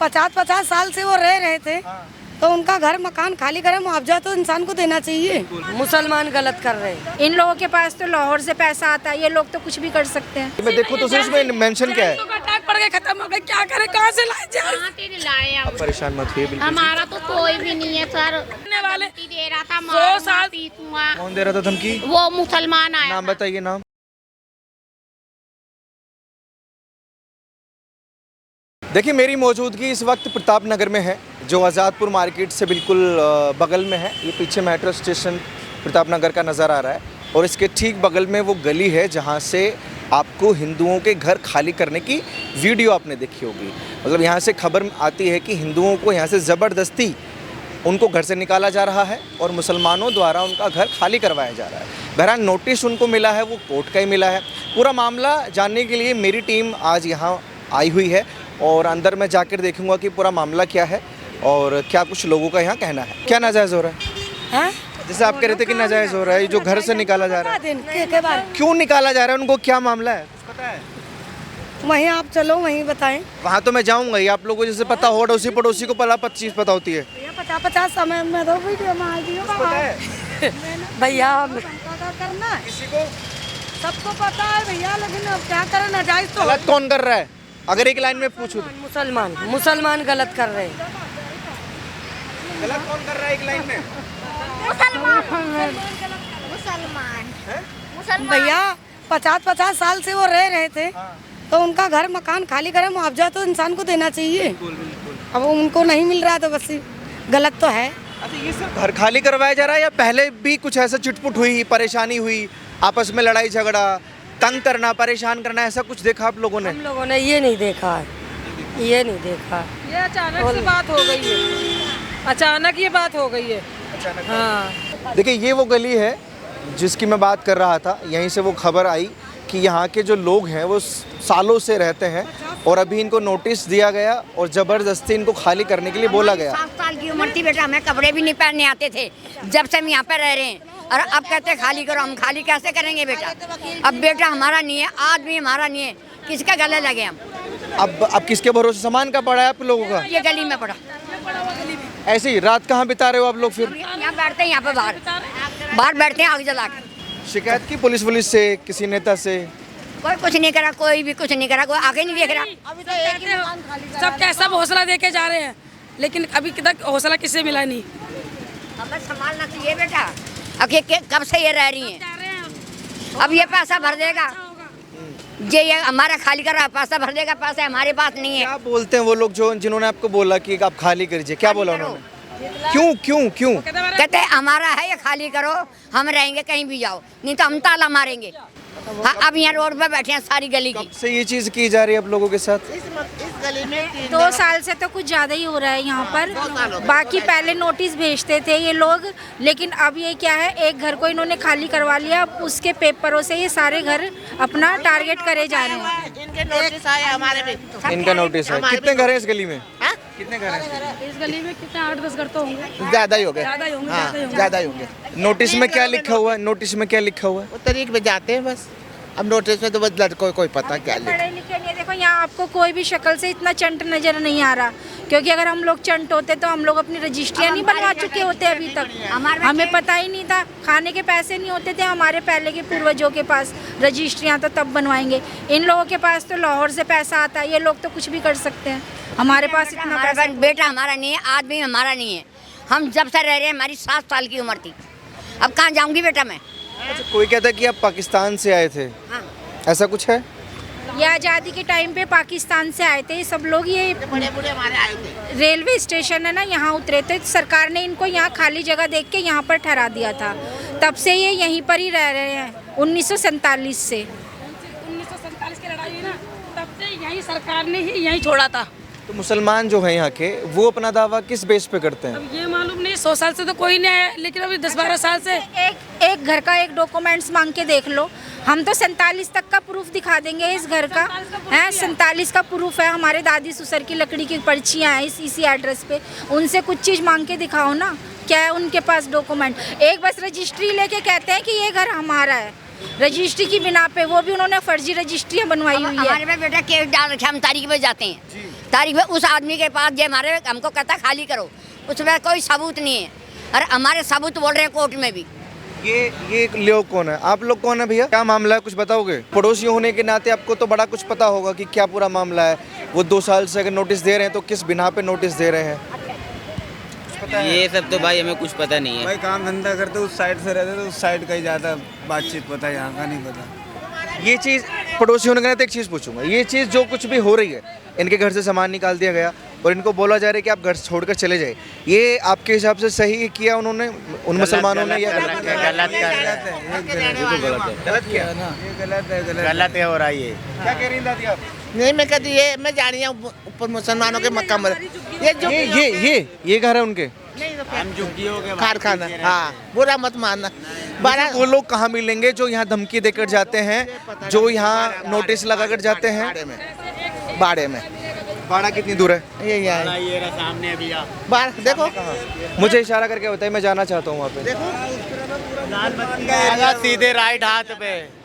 50-50 साल से वो रह रहे थे, तो उनका घर मकान खाली करे, मुआवजा तो इंसान को देना चाहिए। मुसलमान गलत कर रहे हैं। इन लोगों के पास तो लाहौर से पैसा आता है, ये लोग तो कुछ भी कर सकते हैं। मैं देखो तो इसमें मेंशन क्या है, अटैक पड़ गए, खत्म हो गए, क्या करें, कहाँ से लाए आप परेशान मत होइए बिल्कुल। हमारा तो कोई भी नहीं है सर। वाले दे रहा था, 100 साल कौन दे रहा था धमकी? वो मुसलमान आया। नाम बताइए, नाम। देखिए, मेरी मौजूदगी इस वक्त प्रताप नगर में है, जो आज़ादपुर मार्केट से बिल्कुल बगल में है। ये पीछे मेट्रो स्टेशन प्रताप नगर का नज़र आ रहा है और इसके ठीक बगल में वो गली है जहाँ से आपको हिंदुओं के घर खाली करने की वीडियो आपने देखी होगी। मतलब यहाँ से खबर आती है कि हिंदुओं को यहाँ से ज़बरदस्ती उनको घर से निकाला जा रहा है और मुसलमानों द्वारा उनका घर खाली करवाया जा रहा है। बहरहाल नोटिस उनको मिला है, वो कोर्ट का ही मिला है। पूरा मामला जानने के लिए मेरी टीम आज यहाँ आई हुई है और अंदर मैं जाकर देखूंगा कि पूरा मामला क्या है और क्या कुछ लोगों का यहाँ कहना है। क्या नाजायज़ हो रहा है? जैसे आप कह रहे थे कि नाजायज़ हो रहा है, जो घर से निकाला जा रहा है, क्यों निकाला जा रहा है, उनको क्या मामला है, कुछ पता है? वहीं आप चलो, वहीं बताएं। वहाँ तो मैं जाऊँगा ही, आप लोगों को जैसे पता हो, अड़ोसी पड़ोसी को पला 25 पता होती है। 50-50 समय में तो वीडियो में आ गई भैया करना है, किसी को सबको पता है भैया, लेकिन अब क्या करें, नाजायज तो गलत कौन कर रहा है? अगर एक लाइन में पूछूं तो मुसलमान गलत कर रहे हैं। गलत कौन कर रहा है एक लाइन में? मुसलमान भैया 50-50 साल से वो रह रहे थे, तो उनका घर मकान खाली करे, मुआवजा तो इंसान को देना चाहिए। अब उनको नहीं मिल रहा तो बस गलत तो है। अच्छा, ये सिर्फ घर खाली करवाया जा रहा है या पहले भी कुछ ऐसा चिटपुट हुई, परेशानी हुई, आपस में लड़ाई झगड़ा, तंग करना, परेशान करना, ऐसा कुछ देखा आप लोगों ने? हम लोगों ने ये नहीं देखा है, ये नहीं देखा। ये अचानक से बात हो गई है, अचानक ये बात हो गई है। हाँ, देखिए, ये वो गली है जिसकी मैं बात कर रहा था। यहीं से वो खबर आई कि यहाँ के जो लोग हैं वो सालों से रहते हैं और अभी इनको नोटिस दिया गया और ज़बरदस्ती इनको खाली करने के लिए बोला गया। 7 साल की उम्र थी बेटा, हमें कपड़े भी नहीं पहनने आते थे जब से हम यहाँ पे रह रहे हैं, और अब कहते हैं खाली करो। हम खाली कैसे करेंगे बेटा? अब बेटा हमारा नहीं है, आज भी हमारा नहीं है, किसका गले लगे हम? अब किसके भरोसे सामान का पड़ा है आप लोगों का? ये गली में पड़ा। ऐसे ही रात कहाँ बिता रहे हो आप लोग फिर? यहाँ बैठते हैं, यहाँ पे बाहर बैठते हैं आग जला के। शिकायत की पुलिस से, किसी नेता से? कोई कुछ नहीं करा, कोई भी कुछ नहीं करा, कोई आगे नहीं देख रहा। सब कैसा हौसला दे के जा रहे हैं, लेकिन अभी तक हौसला किसे मिला नहीं। हमें संभालना चाहिए बेटा, अब ये कब से ये रह रही हैं, अब ये पैसा भर देगा, ये हमारा खाली कर रहा है, पैसा भर देगा, पैसा हमारे पास नहीं है। क्या बोलते हैं वो लोग जिन्होंने आपको बोला कि आप खाली करिए? क्या बोला उन्होंने? क्यों? कहते हैं हमारा है, ये खाली करो, हम रहेंगे, कहीं भी जाओ, नहीं तो हम ताला मारेंगे। हाँ, अब यहाँ रोड पे बैठे हैं सारी गली की। कब से ये चीज़ की जा रही है आप लोगों के साथ? इस गली में 2 साल से तो कुछ ज़्यादा ही हो रहा है यहाँ पर। बाकी पहले नोटिस भेजते थे ये लोग, लेकिन अब ये क्या है, एक घर को इन्होंने खाली करवा लिया, अब उसके पेपरों से ये सारे घर अपना टारगेट करे जा रहे हैं। इनके नोटिस आए हमारे भी। इनका नोटिस है। कितने घर हैं इस गली में? कितने घर हैं इस गली में? कितने 8-10 घर तो होंगे, ज़्यादा ही हो गए। ज़्यादा ही होंगे। नोटिस में क्या लिखा हुआ है? नोटिस में क्या लिखा हुआ है? वो तरीक में जाते हैं बस। अब नोटिस में तो बस लड़कों कोई पता क्या लिखा। पढ़े लिखे नहीं, देखो यहाँ आपको कोई भी शक्ल से इतना चंट नजर नहीं आ रहा, क्योंकि अगर हम लोग चंट होते तो हम लोग अपनी रजिस्ट्रियाँ नहीं बनवा चुके होते अभी तक। हमें पता ही नहीं था, खाने के पैसे नहीं होते थे हमारे पहले के पूर्वजों के पास, रजिस्ट्रियाँ तो तब बनवाएंगे। इन लोगों के पास तो लाहौर से पैसा आता है, ये लोग तो कुछ भी कर सकते हैं, हमारे पास इतना पैसा। बेटा हमारा नहीं है, आज भी हमारा नहीं है, हम जब से रह रहे हैं, हमारी 7 साल की उम्र थी, अब कहाँ जाऊँगी बेटा मैं? अच्छा, कोई कहता है कि आप पाकिस्तान से आए थे, ऐसा कुछ है? ये आज़ादी के टाइम पे पाकिस्तान से आए थे सब लोग, ये बड़े हमारे आए थे। रेलवे स्टेशन है ना, यहाँ उतरे थे, सरकार ने इनको यहाँ खाली जगह देख के यहाँ पर ठहरा दिया था, तब से ये यहीं पर ही रह रहे हैं 1947 से। 1947 की लड़ाई हुई ना, तब से यही सरकार ने ही यही छोड़ा था। तो मुसलमान जो हैं यहाँ के, वो अपना दावा किस बेस पे करते हैं? अब ये मालूम नहीं, 100 साल से तो कोई नहीं आया, लेकिन अभी 10-12 साल से एक घर का एक डॉक्यूमेंट्स मांग के देख लो, हम तो 47 तक का प्रूफ दिखा देंगे इस घर का है, 47 का प्रूफ है, हमारे दादी ससुर की लकड़ी की पर्चियाँ हैं इसी एड्रेस पे, उनसे कुछ चीज़ मांग के दिखाओ ना, क्या है उनके पास डॉक्यूमेंट? एक बस रजिस्ट्री लेके कहते हैं कि ये घर हमारा है, रजिस्ट्री की बिना पे, वो भी उन्होंने फर्जी रजिस्ट्रियाँ बनवाई हुई है। हमारे पे बेटा केस डाल रखे, हम तारीख पे जाते हैं, तारीख में उस आदमी के पास जो हमारे हमको कहता खाली करो, उसमें कोई सबूत नहीं है। और हमारे सबूत बोल रहे हैं कोर्ट में भी। ये लोग कौन है? आप लोग कौन है भैया? क्या मामला है, कुछ बताओगे? पड़ोसी होने के नाते आपको तो बड़ा कुछ पता होगा कि क्या पूरा मामला है। वो 2 साल से अगर नोटिस दे रहे हैं तो किस बिना पे नोटिस दे रहे हैं? ये सब तो भाई हमें कुछ पता नहीं है। भाई काम धंधा करते उस साइड से रहते तो उस साइड का ही ज़्यादा बातचीत पता है, यहाँ का नहीं पता। ये चीज़ पड़ोसी होने के नाते एक चीज़ पूछूंगा, ये चीज़ जो कुछ भी हो रही है, इनके घर से सामान निकाल दिया गया और इनको बोला जा रहा है कि आप घर छोड़कर चले जाए, ये आपके हिसाब से सही किया उन्होंने, उन मुसलमानों ने? या गलत किया गलत है हो रहा है ये। क्या कह रही दादी आप? नहीं मैं कहती ये मैं जा रही हूँ ऊपर मुसलमानों के मक्का में ये घर है उनके हम झुग्गियों के कारखाना। हाँ बुरा मत मानना। वो लोग कहाँ मिलेंगे जो यहाँ धमकी देकर जाते हैं, जो यहाँ नोटिस लगाकर जाते हैं? बाड़े में। बाड़ा कितनी दूर है? ये ये रहा सामने अभी बाड़ देखो, मुझे इशारा करके बताइए, मैं जाना चाहता हूँ वहाँ पे। आएगा सीधे राइट हाथ पे,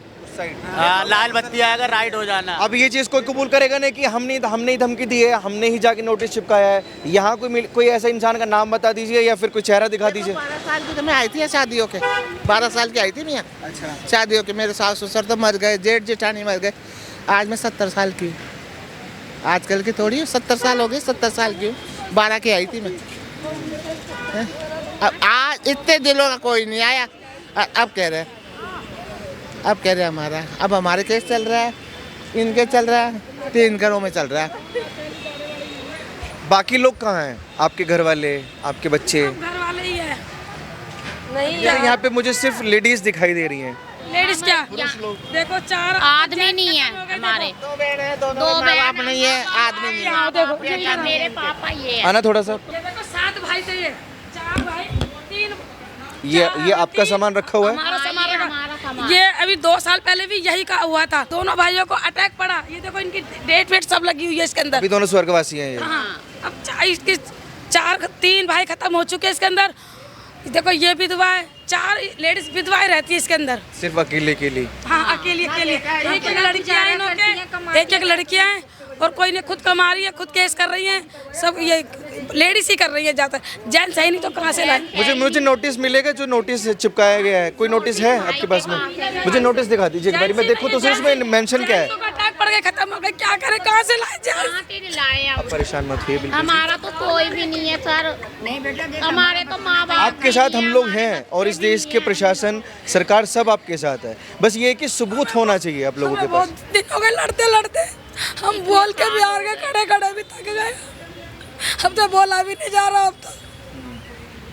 हाँ लाल बत्ती आएगा राइट हो जाना। अब ये चीज़ कोई कबूल करेगा नहीं कि हमने ही धमकी दी है, हमने ही जाके नोटिस चिपकाया है? यहाँ कोई ऐसा इंसान का नाम बता दीजिए या फिर कोई चेहरा दिखा दीजिए। 12 साल की तो मैं आई थी शादियों के, 12 साल की आई थी मैं। अच्छा। शादियों के मेरे सास ससुर तो मर गए, जेठ जेठानी मर गए। आज मैं 70 साल की हूँ। आजकल की थोड़ी 70 साल हो गए, 70 साल की हूँ। 12 की आई थी मैं। अब आज इतने दिनों का कोई नहीं आया। अब कह रहे हमारा, अब हमारे केस चल रहा है, इनके चल रहा है, 3 घरों में चल रहा है। बाकी लोग कहाँ हैं? आपके घर वाले, आपके बच्चे? घर वाले ही है। नहीं यहाँ पे मुझे सिर्फ लेडीज दिखाई दे रही हैं। लेडीज क्या? देखो 4 आदमी नहीं है हमारे, 2 माँ बाप नहीं है, आदमी नहीं है। देखो मेरे पापा ये आना थोड़ा सा। ये देखो 7 भाई थे, ये 4 भाई 3। ये आपका सामान रखा हुआ है? हमारा सामान। ये अभी 2 साल पहले भी यही का हुआ था, दोनों भाइयों को अटैक पड़ा। ये देखो इनकी डेट वेट सब लगी हुई है इसके अंदर। अभी दोनों स्वर्गवासी हैं ये। हाँ, अब इसके 3 भाई खत्म हो चुके हैं इसके अंदर। देखो ये विधवा है, 4 लेडीज विधवाएं रहती है इसके अंदर, सिर्फ अकेले के लिए। हाँ अकेली। एक लड़कियां हैं इन्होंने, एक लड़कियां हैं और कोई ने खुद कमा रही है, खुद केस कर रही हैं, सब ये लेडीज ही कर रही है ज़्यादा। जेंट्स है नहीं तो कहाँ से लाए? मुझे नोटिस मिलेगा, जो नोटिस चिपकाया गया है, कोई नोटिस है आपके पास में? मुझे नोटिस दिखा दीजिए एक बार, मैं देखूँ तो उसमें मेंशन क्या है। अटैक पड़ गए, खत्म हो गए, क्या करें, कहाँ से लाए? आप परेशान मत होइए बिल्कुल। हमारा तो कोई भी नहीं है सर, नहीं बेटा, हमारे तो माँ बाप आपके साथ हम लोग हैं और इस देश के प्रशासन, सरकार सब आपके साथ है। बस ये कि सबूत होना चाहिए आप लोगों के पास। बहुत दिन हो गए लड़ते, हम बोल के भी हार गए, खड़े भी थक गए। अब तो बोला भी नहीं जा रहा। अब तो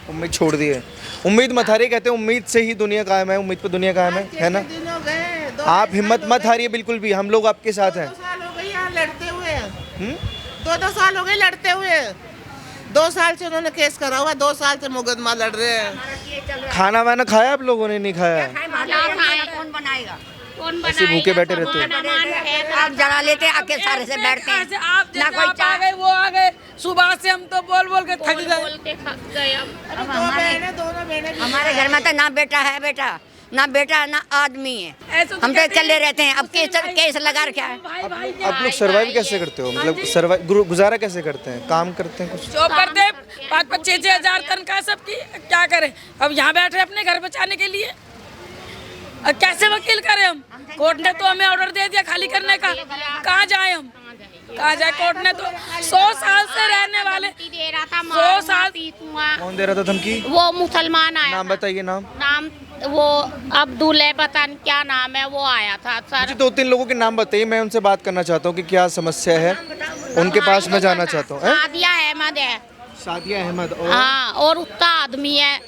उम्मीद छोड़ दी है। उम्मीद मत हारिए, कहते हैं उम्मीद से ही दुनिया कायम है, उम्मीद पे दुनिया कायम है ना? आप हिम्मत मत हारिए बिल्कुल भी, हम लोग आपके साथ हैं। 2 साल हो गए यहाँ लड़ते हुए। 2 साल हो गए लड़ते हुए। 2 साल से उन्होंने केस करा हुआ, 2 साल से मुकदमा लड़ रहे हैं। खाना वाना खाया आप लोगों ने? नहीं खाया? कौन बनाएगा? ऐसे भूखे बैठे रहते हो? आप जला लेते हैं, आके सारे से बैठते हैं। आप ना कोई आ गए, वो आ गए, सुबह से हम तो बोल के थक गए। दोनों बहनें हमारे घर में तो ना बेटा है, ना बेटा ना आदमी है। ऐसे तो हम तो चले रहते हैं। अब केस लगा रखा है। आप लोग सर्वाइव कैसे करते हो? मतलब सर्वाइव गुजारा कैसे करते हैं? काम करते हैं कुछ? जॉब करते हैं, 5-5, 6-6 हजार तनख्वाह सबकी। क्या करें? अब यहाँ बैठे अपने घर बचाने के लिए। अब कैसे वकील करें हम? कोर्ट ने तो हमें ऑर्डर दे दिया खाली करने का, कहाँ जाए हम? कहाँ जाए? कोर्ट ने तो 100 साल से रहने वाले 100 साल। कौन दे रहा था धमकी? वो मुसलमान आया, नाम बताइए। नाम वो अब्दुल है, पता नहीं क्या नाम है, वो आया था सर। मुझे 2-3 लोगों के नाम बताइए, मैं उनसे बात करना चाहता हूँ कि क्या समस्या है, उनके पास मैं जाना चाहता हूँ। सादिया अहमद है। सादिया अहमद। और हाँ, और उसका आदमी है।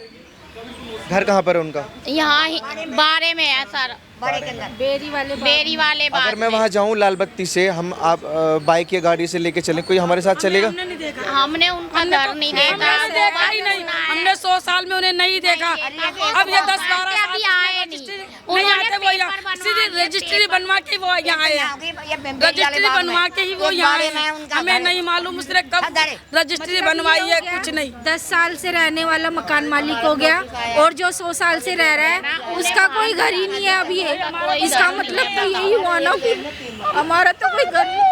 घर कहाँ पर है उनका? यहाँ बारे में है सर, बेरी वाले अगर मैं वहाँ जाऊँ लाल बत्ती से, हम आप बाइक या गाड़ी से लेके चलें, कोई हमारे साथ चलेगा? हमने उनका घर नहीं देखा ही नहीं। हमने 100 साल में उन्हें नहीं देखा। अब ये 10-12 साल आए नहीं, नहीं आते। वो रजिस्ट्री बनवा के वो यहाँ आए, रजिस्ट्री बनवा के ही वो यहाँ आए। हमें नहीं मालूम उसने कब रजिस्ट्री बनवाई है, कुछ नहीं। 10 साल से रहने वाला मकान मालिक हो गया, और जो 100 साल से रह रहा है उसका कोई घर ही नहीं है अभी है। इसका मतलब तो यही हुआ ना कि हमारा तो कोई घर नहीं।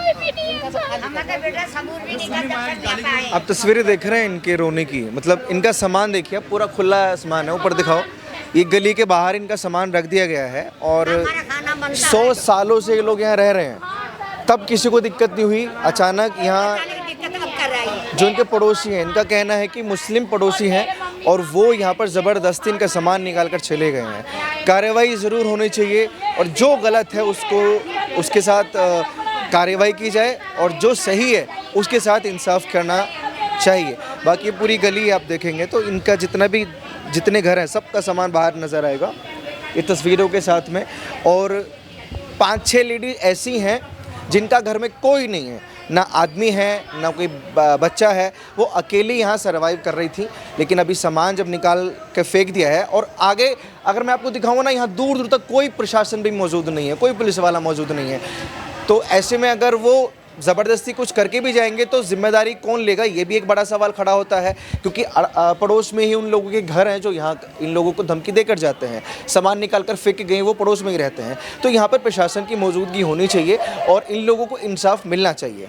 हमारा बेटा सबूर भी नहीं करता जब तक यहाँ पे आप तस्वीरें देख रहे हैं इनके रोने की, मतलब इनका सामान देखिए, पूरा खुला सामान है, ऊपर दिखाओ, ये गली के बाहर इनका सामान रख दिया गया है और हमारा खाना बनता 100 सालों से ये लोग यहाँ रह रहे हैं, तब किसी को दिक्कत नहीं हुई। अचानक यहाँ दिक्कत अब कर रही है। जो इनके पड़ोसी हैं, इनका कहना है कि मुस्लिम पड़ोसी हैं और वो यहाँ पर ज़बरदस्ती इनका सामान निकाल कर चले गए हैं। कार्रवाई ज़रूर होनी चाहिए और जो गलत है उसको उसके साथ कार्रवाई की जाए और जो सही है उसके साथ इंसाफ करना चाहिए। बाकी पूरी गली आप देखेंगे तो इनका जितने घर हैं सबका सामान बाहर नज़र आएगा ये तस्वीरों के साथ में। और 5-6 लेडीज ऐसी हैं जिनका घर में कोई नहीं है, ना आदमी है ना कोई बच्चा है, वो अकेली यहाँ सर्वाइव कर रही थी। लेकिन अभी सामान जब निकाल के फेंक दिया है और आगे अगर मैं आपको दिखाऊंगा ना, यहाँ दूर दूर तक कोई प्रशासन भी मौजूद नहीं है, कोई पुलिस वाला मौजूद नहीं है। तो ऐसे में अगर वो ज़बरदस्ती कुछ करके भी जाएंगे तो जिम्मेदारी कौन लेगा, ये भी एक बड़ा सवाल खड़ा होता है। क्योंकि पड़ोस में ही उन लोगों के घर हैं जो यहाँ इन लोगों को धमकी देकर जाते हैं, सामान निकाल कर फेंक के गए, वो पड़ोस में ही रहते हैं। तो यहाँ पर प्रशासन की मौजूदगी होनी चाहिए और इन लोगों को इंसाफ मिलना चाहिए।